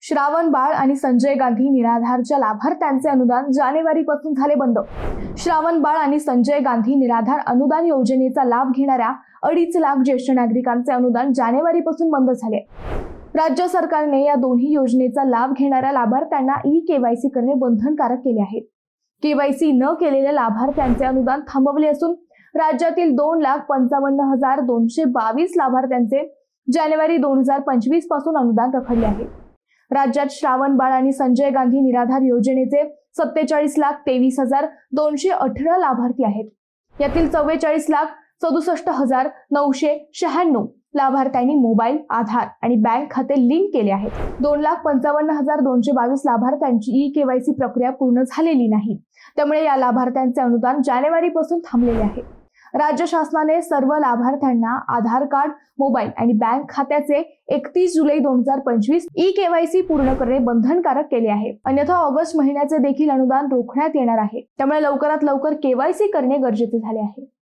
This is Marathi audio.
श्रावण बाळ आणि संजय गांधी निराधारच्या लाभार्थ्यांचे अनुदान जानेवारीपासून झाले बंद। श्रावण बाळ आणि संजय गांधी निराधार अनुदान योजनेचा लाभ घेणाऱ्या 2.5 लाख ज्येष्ठ नागरिकांचे अनुदान जानेवारीपासून बंद झाले। राज्य सरकारने या दोन्ही योजनेचा लाभ घेणाऱ्या लाभार्थ्यांना ई-केवायसी करणे बंधनकारक केले आहे। केवायसी न केलेल्या लाभार्थ्यांचे अनुदान थांबवले असून राज्यातील 2,55,222 लाभार्थ्यांचे जानेवारी 2025 पासून अनुदान रखडले आहे। राज्यात श्रावण बाळ आणि संजय गांधी निराधार योजनेचे 47,23,218 लाभार्थी आहेत। यातील 44,67,996 लाभार्थ्यांनी मोबाईल, आधार आणि बँक खाते लिंक केले आहेत। 2,55,222 लाभार्थ्यांची ई-केवायसी प्रक्रिया पूर्ण झालेली नाही, त्यामुळे या लाभार्थ्यांचे अनुदान जानेवारीपासून थांबलेले आहे। राज्य शासनाने सर्व लाभार्थ्यांना आधार कार्ड, मोबाईल आणि बँक खात्याचे 31 जुलै 2025 ई-केवायसी पूर्ण करणे बंधनकारक केले आहे। अन्यथा ऑगस्ट महिन्याचे देखील अनुदान रोखण्यात येणार आहे। त्यामुळे लवकरात लवकर केवायसी करणे गरजेचे झाले आहे।